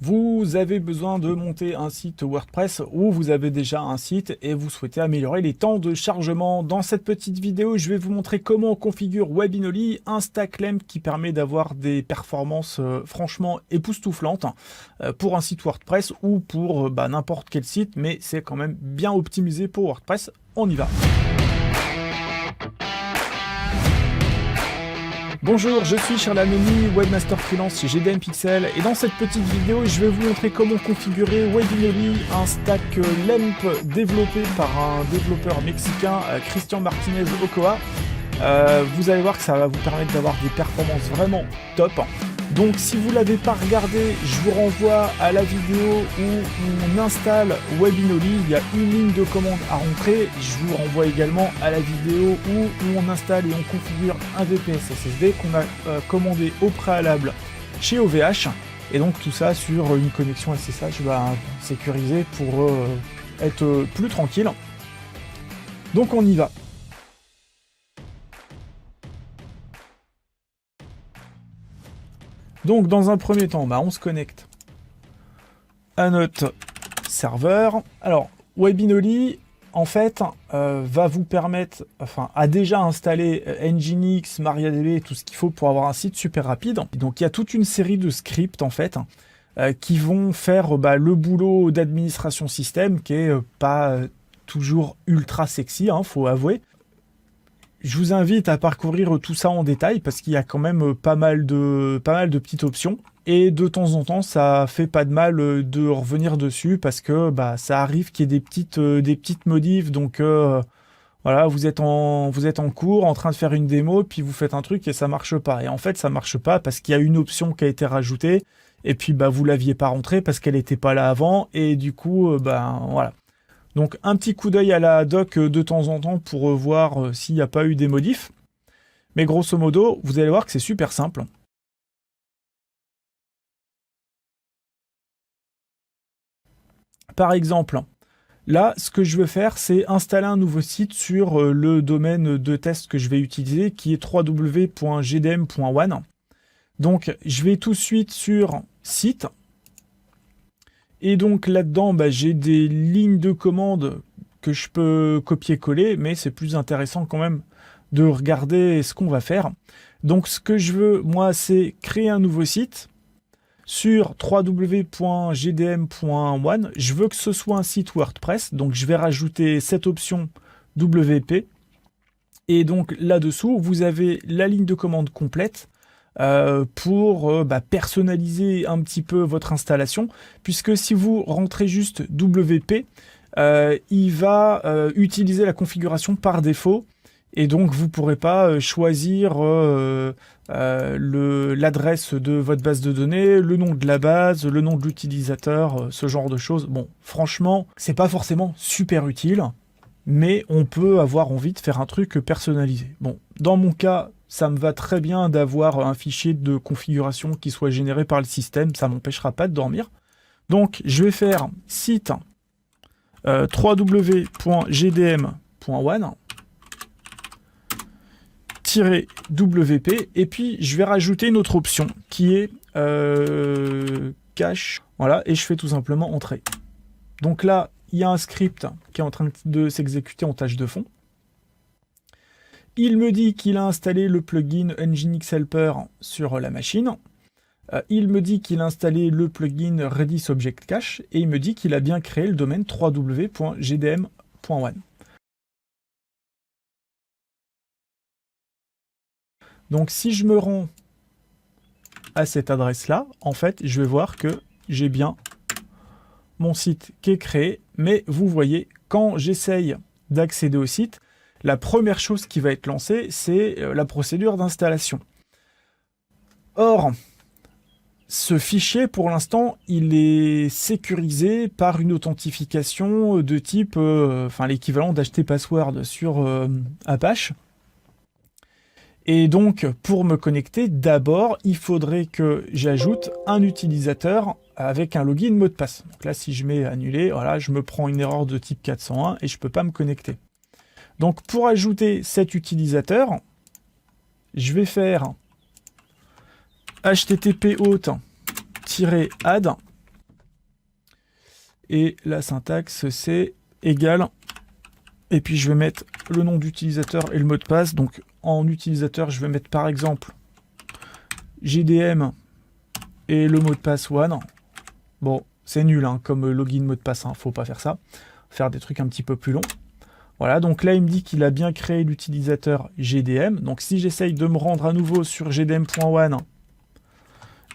Vous avez besoin de monter un site WordPress ou vous avez déjà un site et vous souhaitez améliorer les temps de chargement. Dans cette petite vidéo, je vais vous montrer comment on configure Webinoly, un stack LEMP qui permet d'avoir des performances franchement époustouflantes pour un site WordPress ou pour n'importe quel site, mais c'est quand même bien optimisé pour WordPress. On y va. Bonjour, je suis Charles Ameni, Webmaster Freelance chez GDM Pixel et dans cette petite vidéo, je vais vous montrer comment configurer Webinoly, un stack LEMP développé par un développeur mexicain, Christian Martinez Ochoa. Vous allez voir que ça va vous permettre d'avoir des performances vraiment top. Donc si vous ne l'avez pas regardé, je vous renvoie à la vidéo où on installe Webinoly. Il y a une ligne de commande à rentrer. Je vous renvoie également à la vidéo où on installe et on configure un VPS SSD qu'on a commandé au préalable chez OVH. Et donc tout ça sur une connexion SSH sécurisée pour être plus tranquille. Donc on y va. Donc dans un premier temps, on se connecte à notre serveur. Alors Webinoly, en fait, va vous permettre, a déjà installé Nginx, MariaDB, tout ce qu'il faut pour avoir un site super rapide. Donc il y a toute une série de scripts en fait qui vont faire le boulot d'administration système qui est pas toujours ultra sexy, faut avouer. Je vous invite à parcourir tout ça en détail parce qu'il y a quand même pas mal de petites options. Et de temps en temps, ça fait pas de mal de revenir dessus parce que ça arrive qu'il y ait des petites modifs. Donc voilà, vous êtes en cours, en train de faire une démo, puis vous faites un truc et ça marche pas. Et en fait, ça marche pas parce qu'il y a une option qui a été rajoutée et puis vous l'aviez pas rentrée parce qu'elle n'était pas là avant. Et du coup, voilà. Donc un petit coup d'œil à la doc de temps en temps pour voir s'il n'y a pas eu des modifs. Mais grosso modo, vous allez voir que c'est super simple. Par exemple, là, ce que je veux faire, c'est installer un nouveau site sur le domaine de test que je vais utiliser, qui est www.gdm.one. Donc, je vais tout de suite sur site. Et donc là-dedans, j'ai des lignes de commande que je peux copier-coller, mais c'est plus intéressant quand même de regarder ce qu'on va faire. Donc ce que je veux, moi, c'est créer un nouveau site sur www.gdm.one. Je veux que ce soit un site WordPress, donc je vais rajouter cette option WP. Et donc là-dessous, vous avez la ligne de commande complète pour personnaliser un petit peu votre installation, puisque si vous rentrez juste WP, il va utiliser la configuration par défaut, et donc vous ne pourrez pas choisir l'adresse de votre base de données, le nom de la base, le nom de l'utilisateur, ce genre de choses. Bon, franchement, c'est pas forcément super utile, mais on peut avoir envie de faire un truc personnalisé. Bon, dans mon cas, ça me va très bien d'avoir un fichier de configuration qui soit généré par le système, ça ne m'empêchera pas de dormir. Donc je vais faire site www.gdm.one -wp et puis je vais rajouter une autre option qui est cache. Voilà, et je fais tout simplement entrer. Donc là, il y a un script qui est en train de s'exécuter en tâche de fond. Il me dit qu'il a installé le plugin Nginx Helper sur la machine. Il me dit qu'il a installé le plugin Redis Object Cache et il me dit qu'il a bien créé le domaine www.gdm.one. Donc si je me rends à cette adresse-là, en fait, je vais voir que j'ai bien mon site qui est créé. Mais vous voyez, quand j'essaye d'accéder au site, la première chose qui va être lancée, c'est la procédure d'installation. Or, ce fichier, pour l'instant, il est sécurisé par une authentification de type, l'équivalent d'HTPassword sur Apache. Et donc, pour me connecter, d'abord, il faudrait que j'ajoute un utilisateur avec un login mot de passe. Donc là, si je mets annuler, voilà, je me prends une erreur de type 401 et je ne peux pas me connecter. Donc pour ajouter cet utilisateur, je vais faire http-add Et la syntaxe, c'est égal. Et puis, je vais mettre le nom d'utilisateur et le mot de passe. Donc, en utilisateur, je vais mettre par exemple GDM et le mot de passe one. Bon, c'est nul hein, comme login mot de passe, hein, faut pas faire ça. Faire des trucs un petit peu plus longs. Voilà, donc là il me dit qu'il a bien créé l'utilisateur GDM. Donc si j'essaye de me rendre à nouveau sur gdm.one,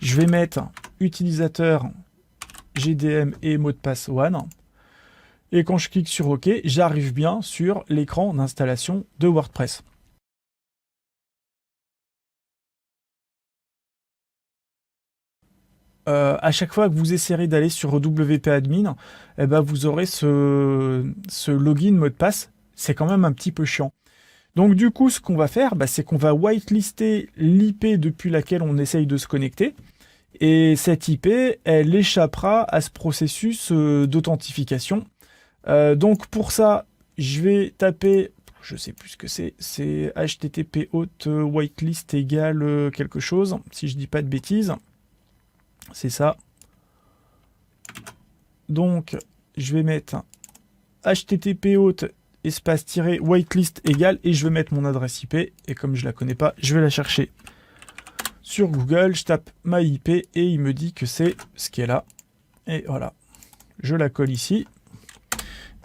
je vais mettre utilisateur GDM et mot de passe one. Et quand je clique sur OK, j'arrive bien sur l'écran d'installation de WordPress. À chaque fois que vous essayerez d'aller sur WP Admin, eh ben vous aurez ce login mot de passe. C'est quand même un petit peu chiant. Donc du coup, ce qu'on va faire, c'est qu'on va whitelister l'IP depuis laquelle on essaye de se connecter. Et cette IP, elle échappera à ce processus d'authentification. Donc pour ça, je vais taper, je sais plus ce que c'est http auth whitelist égale quelque chose, si je dis pas de bêtises. C'est ça. Donc, je vais mettre http auth espace-whitelist égale et je vais mettre mon adresse IP. Et comme je la connais pas, je vais la chercher sur Google. Je tape ma IP et il me dit que c'est ce qui est là. Et voilà, je la colle ici.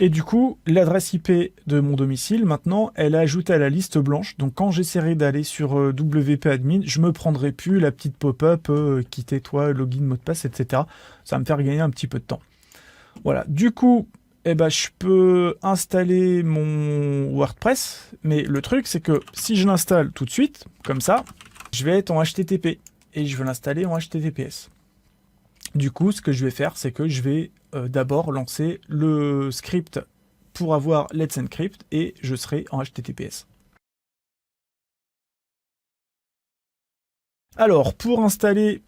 Et du coup, l'adresse IP de mon domicile, maintenant, elle est ajoutée à la liste blanche. Donc, quand j'essaierai d'aller sur WP Admin, je me prendrai plus la petite pop-up quittez-toi, login, mot de passe, etc. Ça va me faire gagner un petit peu de temps. Voilà. Du coup, je peux installer mon WordPress. Mais le truc, c'est que si je l'installe tout de suite, comme ça, je vais être en HTTP. Et je veux l'installer en HTTPS. Du coup, ce que je vais faire, c'est que je vais d'abord lancer le script pour avoir Let's Encrypt et je serai en HTTPS. Alors, pour installer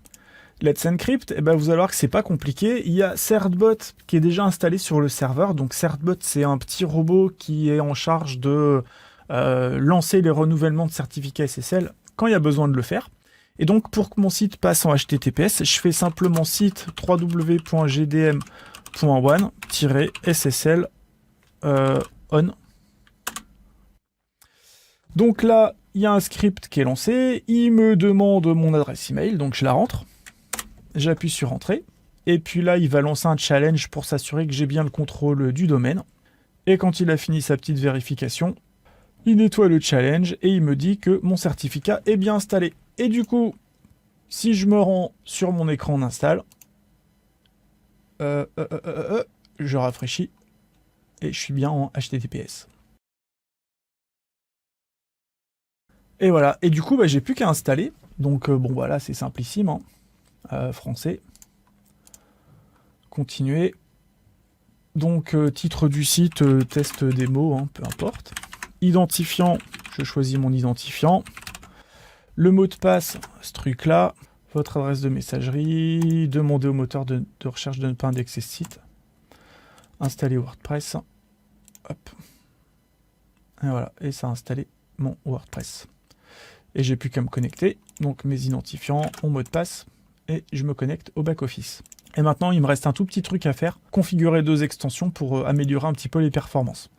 Let's Encrypt, vous allez voir que c'est pas compliqué. Il y a Certbot qui est déjà installé sur le serveur. Donc Certbot, c'est un petit robot qui est en charge de lancer les renouvellements de certificats SSL quand il y a besoin de le faire. Et donc, pour que mon site passe en HTTPS, je fais simplement site www.gdm.one-ssl on. Donc là, il y a un script qui est lancé. Il me demande mon adresse email, donc je la rentre. J'appuie sur Entrée. Et puis là, il va lancer un challenge pour s'assurer que j'ai bien le contrôle du domaine. Et quand il a fini sa petite vérification, il nettoie le challenge et il me dit que mon certificat est bien installé. Et du coup, si je me rends sur mon écran d'install, je rafraîchis et je suis bien en HTTPS. Et voilà. Et du coup, j'ai plus qu'à installer. Donc bon, voilà, c'est simplissime. Hein. Français. Continuer. Donc titre du site, test démo, hein, peu importe. Identifiant, je choisis mon identifiant. Le mot de passe, ce truc-là. Votre adresse de messagerie. Demandez au moteur de recherche de ne pas indexer ce site. Installer WordPress. Hop. Et voilà. Et ça a installé mon WordPress. Et j'ai plus qu'à me connecter. Donc mes identifiants, mon mot de passe. Et je me connecte au back-office. Et maintenant, il me reste un tout petit truc à faire. Configurer 2 extensions pour améliorer un petit peu les performances.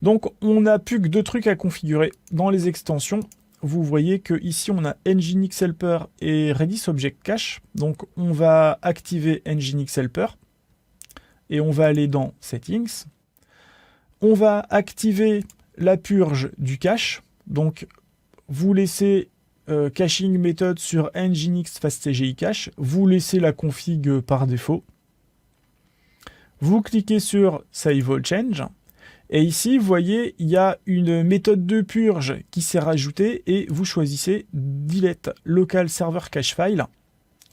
Donc, on n'a plus que 2 trucs à configurer dans les extensions. Vous voyez que ici on a Nginx Helper et Redis Object Cache. Donc, on va activer Nginx Helper. Et on va aller dans Settings. On va activer la purge du cache. Donc, vous laissez caching méthode sur Nginx FastCGI Cache. Vous laissez la config par défaut. Vous cliquez sur Save All Change. Et ici, vous voyez, il y a une méthode de purge qui s'est rajoutée et vous choisissez Delete Local Server Cache File.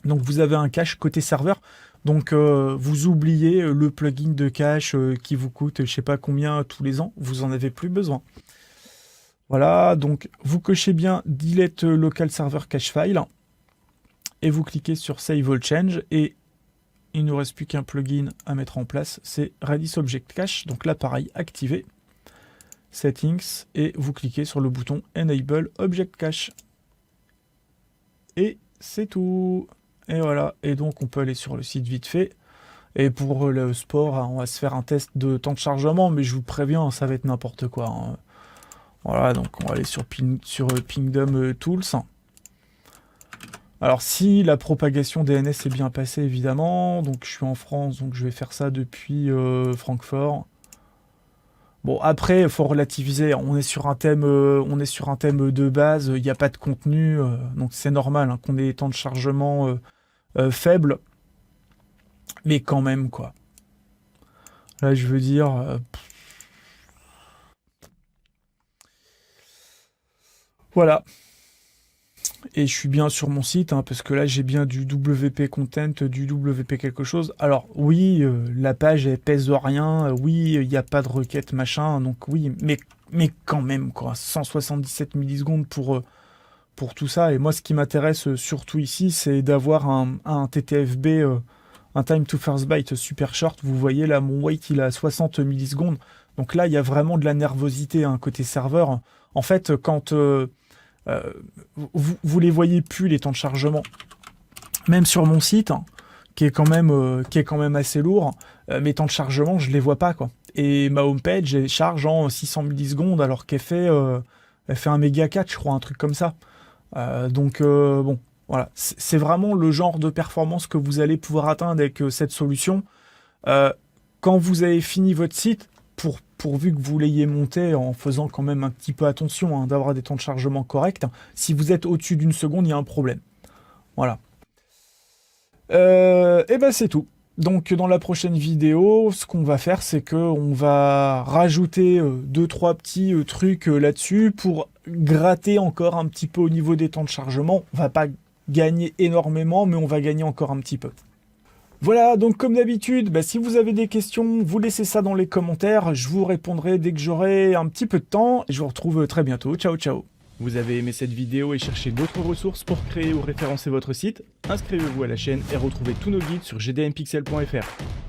Donc, vous avez un cache côté serveur. Donc, vous oubliez le plugin de cache qui vous coûte je ne sais pas combien tous les ans. Vous n'en avez plus besoin. Voilà, donc vous cochez bien Delete Local Server Cache File et vous cliquez sur Save All Change et il ne nous reste plus qu'un plugin à mettre en place, c'est Redis Object Cache. Donc là, pareil, activé, Settings et vous cliquez sur le bouton Enable Object Cache. Et c'est tout. Et voilà, et donc on peut aller sur le site vite fait. Et pour le sport, on va se faire un test de temps de chargement, mais je vous préviens, ça va être n'importe quoi, hein. Voilà, donc on va aller sur Pingdom Tools. Alors si la propagation DNS est bien passée, évidemment, donc je suis en France, donc je vais faire ça depuis Francfort. Bon, après, il faut relativiser, on est sur un thème de base, il n'y a pas de contenu, donc c'est normal, hein, qu'on ait des temps de chargement faibles, mais quand même, quoi. Là, je veux dire... voilà. Et je suis bien sur mon site, hein, parce que là, j'ai bien du WP Content, du WP quelque chose. Alors, oui, la page, elle pèse rien, oui, il n'y a pas de requête, machin, donc oui, mais quand même, quoi, 177 millisecondes pour tout ça. Et moi, ce qui m'intéresse surtout ici, c'est d'avoir un TTFB, un Time to First Byte super short. Vous voyez, là, mon wait, il a 60 millisecondes. Donc là, il y a vraiment de la nervosité, hein, côté serveur. En fait, quand... vous les voyez plus, les temps de chargement. Même sur mon site, hein, qui est quand même assez lourd, mes temps de chargement, je les vois pas, quoi. Et ma homepage, elle charge en 600 millisecondes, alors qu'elle fait 1 méga 4, je crois, un truc comme ça. Donc, bon, voilà. C'est vraiment le genre de performance que vous allez pouvoir atteindre avec cette solution. Quand vous avez fini votre site, pourvu que vous l'ayez monté en faisant quand même un petit peu attention, hein, d'avoir des temps de chargement corrects. Si vous êtes au-dessus d'une seconde, il y a un problème. Voilà. Et ben c'est tout. Donc dans la prochaine vidéo, ce qu'on va faire, c'est qu'on va rajouter 2-3 petits trucs là-dessus pour gratter encore un petit peu au niveau des temps de chargement. On va pas gagner énormément, mais on va gagner encore un petit peu. Voilà, donc comme d'habitude, si vous avez des questions, vous laissez ça dans les commentaires. Je vous répondrai dès que j'aurai un petit peu de temps. Et je vous retrouve très bientôt. Ciao, ciao. Vous avez aimé cette vidéo et cherchez d'autres ressources pour créer ou référencer votre site? Inscrivez-vous à la chaîne et retrouvez tous nos guides sur gdmpixel.fr.